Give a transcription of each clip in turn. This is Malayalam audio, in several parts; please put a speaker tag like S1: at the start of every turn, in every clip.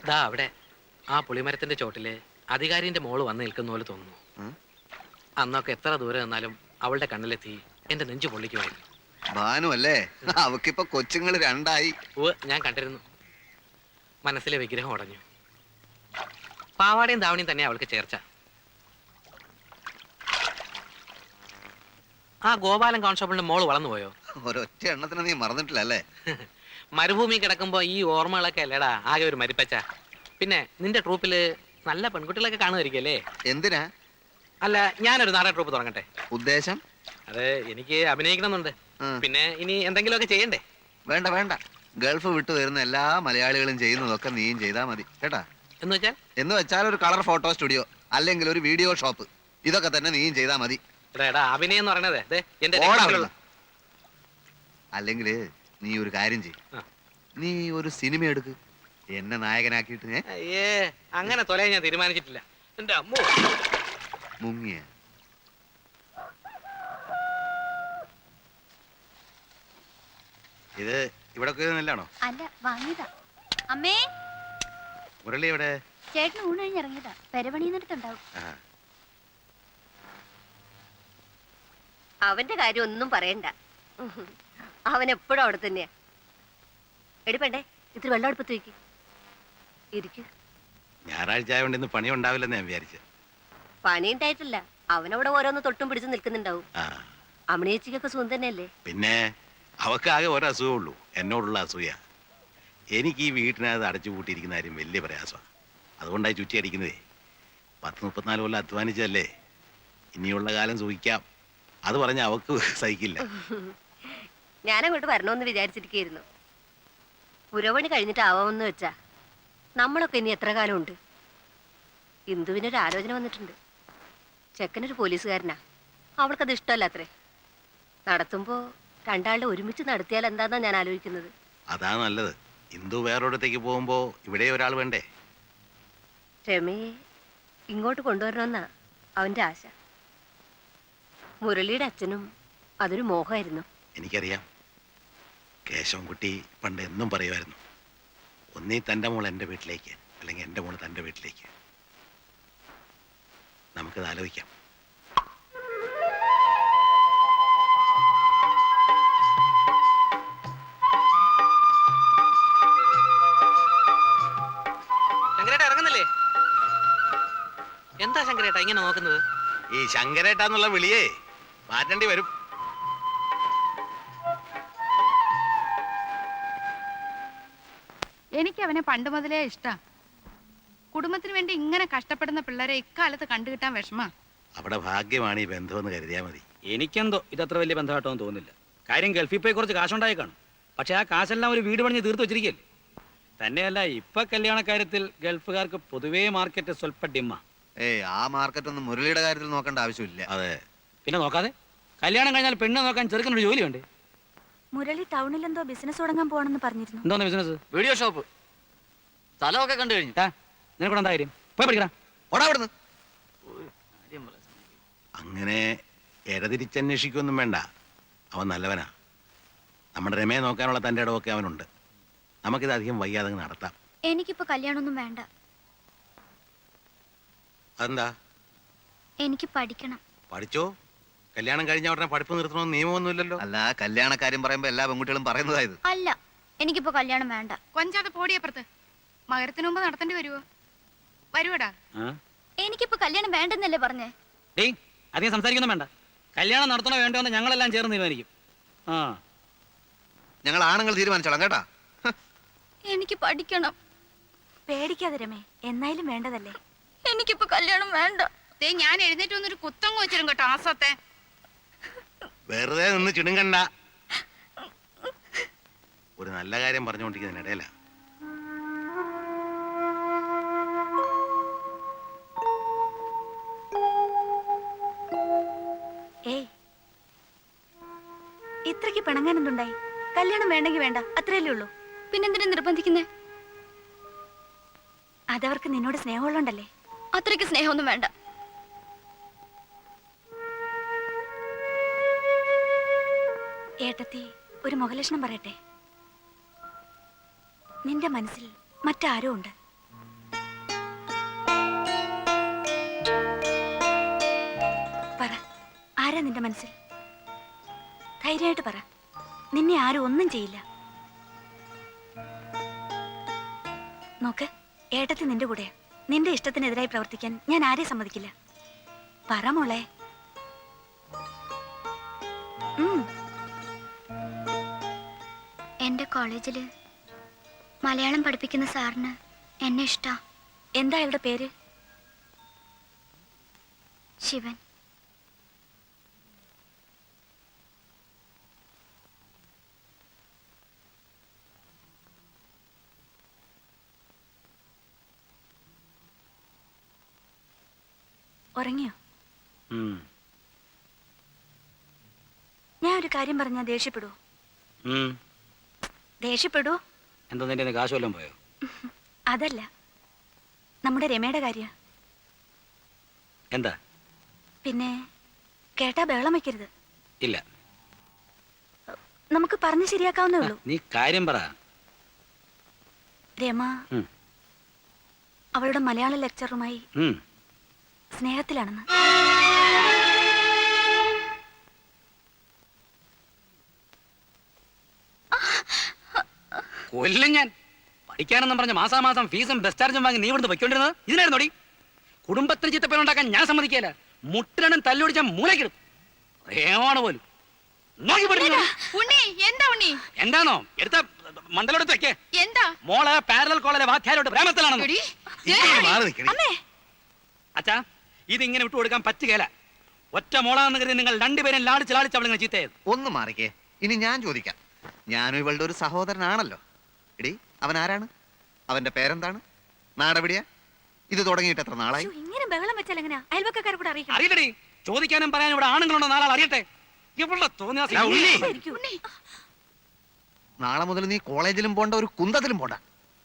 S1: ദാ അവിടെ ആ പുളിമരത്തിന്റെ ചോട്ടില് അധികാരിന്റെ മോള് വന്ന് നിൽക്കുന്ന പോലെ തോന്നുന്നു. അന്നൊക്കെ എത്ര ദൂരെ നിന്നാലും അവളുടെ കണ്ണിലെത്തി എന്റെ നെഞ്ചു പൊള്ളിക്കുമായിരുന്നു.
S2: ഭാനു അല്ലേ? അവക്കിപ്പോ കൊച്ചുങ്ങൾ രണ്ടായി.
S1: ഞാൻ കണ്ടിരുന്നു. മനസ്സിലെ വിഗ്രഹം ഉടഞ്ഞു. പാവാടയും ധാവണിയും തന്നെ അവൾക്ക് ചേർച്ച. ആ ഗോപാലൻ കോൺസ്റ്റബിളിന്റെ മോള് വളർന്നുപോയോ?
S2: ഒരൊറ്റ എണ്ണത്തിന് നീ മറന്നിട്ടില്ല അല്ലേ?
S1: മരുഭൂമി കിടക്കുമ്പോ ഈ ഓർമ്മകളൊക്കെ അല്ലേടാ ആകെ ഒരു മരിപ്പച്ച. പിന്നെ നിന്റെ ട്രൂപ്പില് നല്ല പെൺകുട്ടികളൊക്കെ കാണുമായിരിക്കല്ലേ?
S2: എന്തിനാ?
S1: അല്ല, ഞാനൊരു നാടക ട്രൂപ്പ് തുടങ്ങട്ടെ.
S2: ഉദ്ദേശം?
S1: അത് എനിക്ക് അഭിനയിക്കണമെന്നുണ്ട്. പിന്നെ ഇനി എന്തെങ്കിലുമൊക്കെ ചെയ്യണ്ടേ?
S2: വേണ്ട വേണ്ട, ഗൾഫ് വിട്ടു വരുന്ന എല്ലാ മലയാളികളും ചെയ്യുന്നതൊക്കെ നീയും ചെയ്താ മതി കേട്ടാ. എന്ന് വെച്ചാൽ ഒരു കളർ ഫോട്ടോ സ്റ്റുഡിയോ അല്ലെങ്കിൽ ഒരു വീഡിയോ ഷോപ്പ്, ഇതൊക്കെ തന്നെ നീയും ചെയ്താ മതി.
S1: അഭിനയം എന്ന് പറയണത്
S2: അല്ലെങ്കിൽ നീ ഒരു കാര്യം ചെയ്യും, നീ ഒരു സിനിമ എടുക്ക്, എന്നെ നായകനാക്കിയിട്ട്.
S1: അങ്ങനെ തൊലയാൻ ഞാൻ തീരുമാനിച്ചിട്ടില്ല. എന്റെ അമ്മോ,
S2: മുങ്ങിയ ഇത് ഇവിടെ നെല്ലാണോ?
S3: അല്ല, വാങ്ങിയതാ. അമ്മേ,
S2: മുരളി എവിടെ?
S3: ചേട്ടന് ഊണ് കഴിഞ്ഞ് ഇറങ്ങിയതാ. പെരപണിയുന്നിടത്തുണ്ടാവും.
S4: അവന്റെ കാര്യം ഒന്നും പറയണ്ട, അവൻ എപ്പോഴും അവിടെ തന്നെയാ. എടിപ്പണ്ടേ, ഇത്തിരി വെള്ളം അടുപ്പത്ത് വയ്ക്ക്. ഇരിക്കു.
S2: ഞായറാഴ്ച ആയതുകൊണ്ട് ഇന്ന് പണി ഉണ്ടാവില്ലെന്ന് ഞാൻ വിചാരിച്ചു.
S4: പണി ഉണ്ടായിട്ടില്ല, അവനവിടെ ഓരോന്ന് തൊട്ടും പിടിച്ച് നിൽക്കുന്നുണ്ടാവും. അമ്മണിയേച്ചിക്കൊക്കെ സുഖം തന്നെയല്ലേ?
S2: പിന്നെ അവക്ക് ആകെ ഒരു അസുഖമുള്ളൂ, എന്നോടുള്ള അസൂയ. എനിക്ക് ഈ വീട്ടിനകത്ത് അടച്ചു കൂട്ടിയിരിക്കുന്ന കാര്യം വലിയ പ്രയാസമാണ്. അതുകൊണ്ടായി ചുറ്റി അടിക്കുന്നതേ. 10-34 കൊല്ലം അധ്വാനിച്ചല്ലേ, ഇനിയുള്ള കാലം സൂഹിക്കാം. അത് പറഞ്ഞ അവക്ക് സഹിക്കില്ല.
S4: ഞാനങ്ങോട്ട് വരണമെന്ന് വിചാരിച്ചിരിക്കുന്നു. പുരവണി കഴിഞ്ഞിട്ടാവാമെന്ന് വെച്ചാ നമ്മളൊക്കെ ഇനി എത്ര കാലം ഉണ്ട്? ഇന്ദുവിനൊരു ആലോചന വന്നിട്ടുണ്ട്. ചെക്കനൊരു പോലീസുകാരനാ, അവൾക്കത് ഇഷ്ടമല്ല അത്രേ. നടത്തുമ്പോ രണ്ടാളുടെ ഒരുമിച്ച് നടത്തിയാൽ എന്താന്നാ ഞാൻ ആലോചിക്കുന്നത്.
S2: അതാ നല്ലത്. ഇന്ദു വേറൊരിടത്തേക്ക് പോകുമ്പോ ഇവിടെ ഒരാൾ വേണ്ടേ?
S4: രമയെ ഇങ്ങോട്ട് കൊണ്ടുവരണമെന്നാ അവന്റെ ആശ. മുരളിയുടെ അച്ഛനും അതൊരു മോഹമായിരുന്നു.
S2: എനിക്കറിയാം. കേശവൻകുട്ടി പണ്ട് എന്നും പറയുമായിരുന്നു, ഒന്നീ തൻ്റെ മോൾ എൻ്റെ വീട്ടിലേക്ക്, അല്ലെങ്കിൽ എൻ്റെ മോൾ തൻ്റെ വീട്ടിലേക്ക്. നമുക്കത് ആലോചിക്കാം.
S1: ഇറങ്ങുന്നില്ലേ? എന്താ ശങ്കരേട്ടാ ഇങ്ങനെ നോക്കുന്നത്?
S2: ഈ ശങ്കരേട്ടാന്നുള്ള വിളിയേ മാറ്റേണ്ടി വരും.
S5: എനിക്ക് അവനെ പണ്ട് മുതലേ ഇഷ്ടാ. കുടുംബത്തിന് വേണ്ടി ഇങ്ങനെ കഷ്ടപ്പെടുന്ന പിള്ളേരെ ഇക്കാലത്ത് കണ്ടുകിട്ടാൻ വിഷമാ.
S2: അവിടെ ഭാഗ്യമാണ് ഈ ബന്ധമെന്ന് കരുതിയാ മതി.
S6: എനിക്കെന്തോ ഇതത്ര വലിയ ബന്ധമായിട്ടൊന്നും തോന്നുന്നില്ല. കാര്യം ഗൾഫിൽ പോയി കുറച്ച് കാശുണ്ടായി കാണും. പക്ഷെ ആ കാശെല്ലാം ഒരു വീട് പണിഞ്ഞ് തീർത്ത് വെച്ചിരിക്കല്ലേ. തന്നെയല്ല, ഇപ്പൊ കല്യാണക്കാര്യത്തിൽ ഗൾഫുകാർക്ക് പൊതുവേ മാർക്കറ്റ് സ്വല്പ ഡിമ്മ.
S2: ആ മാർക്കറ്റ് ഒന്നും മുരളിയുടെ കാര്യത്തിൽ നോക്കേണ്ട ആവശ്യമില്ല. അതെ,
S6: പിന്നെ നോക്കാതെ കല്യാണം കഴിഞ്ഞാൽ പെണ്ണ് നോക്കാൻ ചെറുക്കനൊരു ജോലി വേണ്ടേ?
S3: മുരളി ടൗണിൽ എന്തോ ബിസിനസ് തുടങ്ങാൻ പോകണമെന്ന് പറഞ്ഞിരുന്നു.
S6: എന്തോന്ന് ബിസിനസ്?
S1: Video shop. സ്ഥലമൊക്കെ കണ്ടു കഴിഞ്ഞു.
S6: നിനക്കൂടെ എന്താ കാര്യം? പോയി പഠിക്കണം.
S2: അങ്ങനെ ഇടതിരിച്ചന്വേഷിക്കൊന്നും വേണ്ട. അവൻ നല്ലവനാ. നമ്മുടെ രമയെ നോക്കാനുള്ള തൻ്റെ ഇടമൊക്കെ അവനുണ്ട്. നമുക്കിത് അധികം വയ്യാതെ നടത്താം.
S3: എനിക്കിപ്പോ കല്യാണമൊന്നും വേണ്ട.
S2: അതെന്താ?
S3: എനിക്ക് പഠിക്കണം.
S2: പഠിച്ചോ? കല്യാണം കഴിഞ്ഞ ഉടനെ പഠിപ്പ് നിർത്തണമെന്ന് നിയമമൊന്നുമില്ലല്ലോ. അല്ല, കല്യാണക്കാര്യം പറയുമ്പോ എല്ലാ പെൺകുട്ടികളും പറയുന്നതായത്.
S3: അല്ല, എനിക്കിപ്പോ കല്യാണം വേണ്ട.
S5: കൊഞ്ചാതെ പോടിയപ്പുറത്ത്. മകരത്തിന് മുമ്പ് നടത്തേണ്ടി വരുവോ? വരുവടാ.
S3: എനിക്കിപ്പോ കല്യാണം വേണ്ടെന്നല്ലേ പറഞ്ഞേ?
S6: അധികം സംസാരിക്കൊന്നും വേണ്ട. കല്യാണം നടത്തണോ വേണ്ടോ എന്ന് ഞങ്ങളെല്ലാം ചേർന്ന് തീരുമാനിക്കും.
S2: ഞങ്ങൾ ആണുങ്ങൾ തീരുമാനിച്ചോളാം കേട്ടാ.
S3: എനിക്ക് പഠിക്കണം. പേടിക്കാതെ രമേ, എന്നായാലും വേണ്ടതല്ലേ. എനിക്കിപ്പോ കല്യാണം വേണ്ട.
S5: ഞാൻ എഴുന്നേറ്റ് വന്നൊരു കുത്തങ്ങ് വെച്ചിരും കേട്ടോ ആസത്തെ.
S2: വെറുതെ നിന്ന് ചിണുങ്ങണ്ട. ഒരു നല്ല കാര്യം പറഞ്ഞുകൊണ്ടിരിക്കുന്നതിനിടയില.
S3: ഏയ്, ഇത്രയ്ക്ക് പിണങ്ങാൻ എന്തുണ്ടായി? കല്യാണം വേണ്ടെങ്കിൽ വേണ്ട, അത്രയല്ലേ ഉള്ളൂ. പിന്നെന്തിനാ നിർബന്ധിക്കുന്നേ? അതവർക്ക് നിന്നോട് സ്നേഹമുള്ളണ്ടല്ലേ. അത്രയ്ക്ക് സ്നേഹമൊന്നും വേണ്ട. ഏട്ടത്തി, ഒരു മുഖലക്ഷണം പറയട്ടെ. നിന്റെ മനസ്സിൽ മറ്റാരോ ഉണ്ട്. ആരാ നിന്റെ മനസ്സിൽ? ധൈര്യമായിട്ട് പറ, നിന്നെ ആരും ഒന്നും ചെയ്യില്ല. നോക്ക്, ഏട്ടത്തി നിന്റെ കൂടെയാ. നിന്റെ ഇഷ്ടത്തിനെതിരായി പ്രവർത്തിക്കാൻ ഞാൻ ആരെയും സമ്മതിക്കില്ല. പറ മോളെ.
S7: എന്റെ കോളേജില് മലയാളം പഠിപ്പിക്കുന്ന സാറിന് എന്നെ ഇഷ്ടാ.
S3: എന്താ അയാളുടെ പേര്?
S7: ശിവൻ.
S3: ഉറങ്ങിയോ?
S6: ഉം.
S3: ഞാൻ ഒരു കാര്യം പറഞ്ഞാ ദേഷ്യപ്പെടൂ?
S6: ഉം.
S3: ദേഷ്യപ്പെടൂ?
S6: എന്താ നിന്റെ കയ്യിന്ന് കാശ് വല്ലതും പോയോ?
S3: അതല്ല, നമ്മുടെ രമയുടെ കാര്യ.
S6: എന്താ?
S3: പിന്നെ കേട്ടാ ബഹളം വയ്ക്കരുത്.
S6: ഇല്ല.
S3: നമുക്ക് പറഞ്ഞ് ശരിയാക്കാവുന്നേ ഉള്ളൂ.
S6: നീ കാര്യം പറ.
S3: രമ
S6: ഉം.
S3: അവളുടെ മലയാള ലെക്ചറുമായി
S6: ഉം.
S3: സ്നേഹത്തിലാണെന്ന്.
S6: കൊല്ലും ഞാൻ. പഠിക്കാനെന്നും പറഞ്ഞ മാസാമാസം ഫീസും ബസ് ചാർജും വാങ്ങി നീ ഇവിടുന്ന് വെക്കൊണ്ടിരുന്നത് ഇതിനായിരുന്നോടി? കുടുംബത്തിന് ചിത്തപ്പേരുണ്ടാക്കാൻ ഞാൻ സമ്മതിക്കില്ല. മുട്ടിനും തല്ലുപിടിച്ച മൂലക്കിടും. പ്രേമാണ് പോലും. നോക്കി പഠിക്കുന്നു.
S5: ഉണ്ണി, എന്താ ഉണ്ണി?
S6: എന്താണോ എടുത്ത മണ്ടലോടത്ത് വെക്കേ.
S5: എന്താ?
S6: മോള് പാരലൽ കോളേജിലെ വാധ്യാരോട് പ്രേമത്തിലാണെന്ന്.
S5: എടി,
S2: മാറി നിൽക്കണേ.
S3: അമ്മേ,
S6: അച്ഛാ, ഇതിങ്ങനെ വിട്ടുകൊടുക്കാൻ പറ്റുകയില്ല. ഒറ്റ മോളാന്ന് കരുതി നിങ്ങൾ രണ്ടുപേരും ലാടിച്ച് ലാടിച്ച് അവളിങ്ങനെ ചീത്തയത്.
S8: ഒന്ന് മാറിക്കേ. ഇനി ഞാൻ ചോദിക്കാം. ഞാനും ഇവളുടെ ഒരു സഹോദരനാണല്ലോ. എടി, അവൻ ആരാണ്? അവന്റെ പേരെന്താണ്? നാടെവിടെയാ? ഇത് തുടങ്ങിയിട്ട് എത്ര നാളായി?
S3: ശ്ശോ, ഇങ്ങനെ ബഹളം വെച്ചാൽ എങ്ങനെയാ? അയൽവക്കാരെ കൂടെ അറിയിക്കണം.
S6: അറിയില്ലടി, ചോദിക്കാനും പറയാനും ഇവിടെ ആണുങ്ങളുണ്ടോ നാലാൾ അറിയട്ടെ. ഇവളുടെ തോന്നിയ
S3: ഇരിക്കൂ.
S8: നാളെ മുതൽ നീ കോളേജിലും പോണ്ട, ഒരു കുന്തത്തിലും പോണ്ട.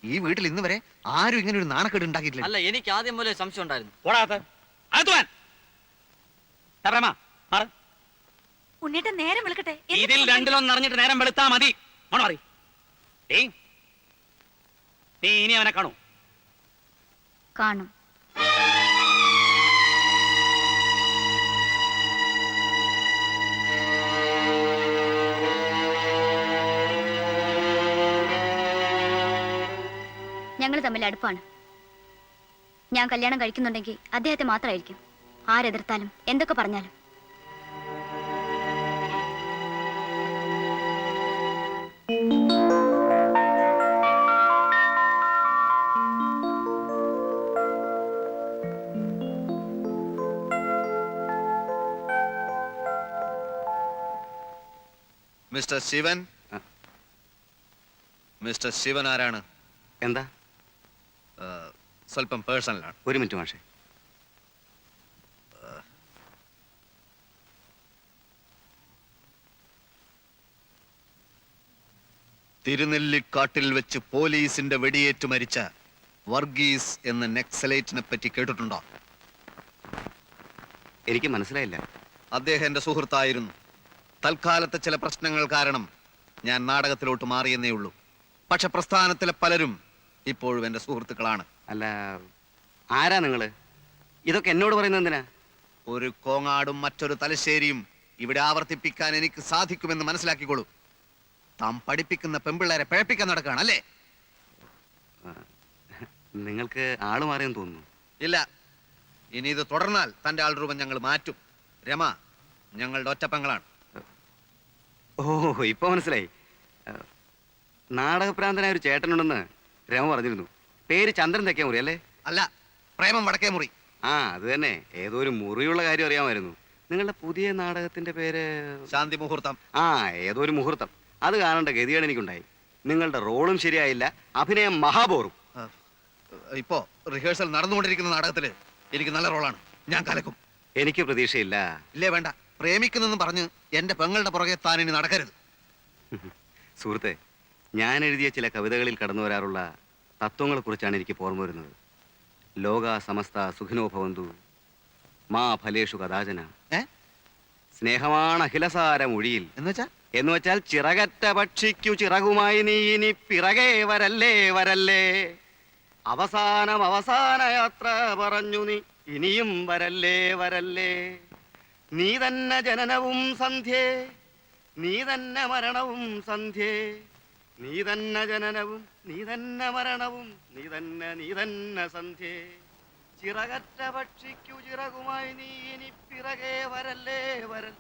S8: ഈ വീട്ടിൽ ഇന്ന് വരെ ആരും ഇങ്ങനെ ഒരു നാണക്കേട് ഉണ്ടാക്കിയിട്ടില്ല.
S9: അല്ല, എനിക്ക് ആദ്യം പോലെ സംശയം ഉണ്ടായിരുന്നു.
S3: ഉണ്ണിയേട്ടൻ നേരം വിളിക്കട്ടെ.
S6: ഇതിൽ രണ്ടിലൊന്നും അറിഞ്ഞിട്ട് നേരം വെളുത്താ മതി. മോണോ അറി നീ ഇനി അവനെ കാണൂ?
S7: കാണും. ഞങ്ങൾ തമ്മിൽ അടുപ്പാണ്. ഞാൻ കല്യാണം കഴിക്കുന്നുണ്ടെങ്കിൽ അദ്ദേഹത്തെ മാത്രമായിരിക്കും. ആരെതിർത്താലും എന്തൊക്കെ പറഞ്ഞാലും.
S8: മിസ്റ്റർ ശിവൻ. മിസ്റ്റർ ശിവൻ ആരാണ്?
S10: എന്താ?
S8: സ്വല്പം പേഴ്സണലാണ്.
S10: ഒരു മിനിറ്റ് മാഷേ.
S8: തിരുനെല്ലിക്കാട്ടിൽ വെച്ച് പോലീസിന്റെ വെടിയേറ്റ് മരിച്ച വർഗീസ് എന്ന നെക്സലൈറ്റിനെ പറ്റി കേട്ടിട്ടുണ്ടോ?
S10: എനിക്ക് മനസ്സിലായില്ല.
S8: അദ്ദേഹം എന്റെ സുഹൃത്തായിരുന്നു. തൽക്കാലത്തെ ചില പ്രശ്നങ്ങൾ കാരണം ഞാൻ നാടകത്തിലോട്ട് മാറിയെന്നേ ഉള്ളൂ. പക്ഷെ പ്രസ്ഥാനത്തിലെ പലരും ഇപ്പോഴും എന്റെ സുഹൃത്തുക്കളാണ്.
S10: അല്ല, ആരാ നിങ്ങള്? ഇതൊക്കെ എന്നോട് പറയുന്നത് എന്തിനാ?
S8: ഒരു കോങ്ങാടും മറ്റൊരു തലശ്ശേരിയും ഇവിടെ ആവർത്തിപ്പിക്കാൻ എനിക്ക് സാധിക്കുമെന്ന് മനസ്സിലാക്കിക്കോളൂ. താൻ പഠിപ്പിക്കുന്ന പെമ്പിള്ളേരെ പിഴപ്പിക്കാൻ നടക്കുകയാണ് അല്ലേ?
S10: നിങ്ങൾക്ക് ആള് മാറിയെന്ന് തോന്നുന്നു.
S8: ഇല്ല, ഇനി ഇത് തുടർന്നാൽ തന്റെ ആൾ രൂപം ഞങ്ങൾ മാറ്റും. രമ ഞങ്ങളുടെ ഒറ്റപ്പങ്ങളാണ്.
S10: ഓ, ഇപ്പൊ മനസ്സിലായി. നാടകപ്രാന്തനായ ഒരു ചേട്ടനുണ്ടെന്ന് രമ പറഞ്ഞിരുന്നു. പേര് ചന്ദ്രൻ തെക്കേ മുറി അല്ലേ?
S8: അല്ല, പ്രേമം വടക്കേ മുറി.
S10: ആ, അത് തന്നെ. ഏതോ ഒരു മുറിയുള്ള കാര്യം അറിയാമായിരുന്നു. നിങ്ങളുടെ പുതിയ നാടകത്തിന്റെ പേര്?
S8: ശാന്തി മുഹൂർത്തം.
S10: ആ, ഏതോ ഒരു മുഹൂർത്തം. അത് കാണേണ്ട ഗതികേട് എനിക്കുണ്ടായി. നിങ്ങളുടെ റോളും ശരിയായില്ല, അഭിനയം മഹാബോറും.
S8: ഇപ്പോ റിഹേഴ്സൽ നടന്നുകൊണ്ടിരിക്കുന്ന നാടകത്തില് എനിക്ക് നല്ല റോളാണ്. ഞാൻ കലക്കും.
S10: എനിക്ക് പ്രതീക്ഷയില്ല.
S8: ഇല്ലേ, വേണ്ട. പ്രേമിക്കുന്നെന്ന് പറഞ്ഞ് എന്റെ പെങ്ങളുടെ പുറകെ താൻ ഇനി നടക്കരുത്.
S10: സുഹൃത്തെ, ഞാൻ എഴുതിയ ചില കവിതകളിൽ കടന്നു വരാറുള്ള തത്വങ്ങളെക്കുറിച്ചാണ് എനിക്ക് ഓർമ്മ വരുന്നത്. ലോക സമസ്ത സുഖിനോ ഭവന്തു, മാ ഫലേഷു കഥാചന. സ്നേഹമാണ് അഖിലസാര മൊഴിയിൽ എന്ന് വെച്ചാൽ ചിറകറ്റ പക്ഷിക്കു ചിറകുമായി നീ ഇനി പിറകെ വരല്ലേ വരല്ലേ. അവസാന യാത്ര പറഞ്ഞു നീ ഇനിയും വരല്ലേ വരല്ലേ. നീ തന്നെ ജനനവും സന്ധ്യേ, നീ തന്നെ മരണവും സന്ധ്യേ, നീ തന്നെ ജനനവും നീ തന്നെ മരണവും നീ തന്നെ സന്ധ്യേ. ചിറകറ്റ പക്ഷിക്കു ചിറകുമായി നീ ഇനി പിറകെ വരല്ലേ വരൽ.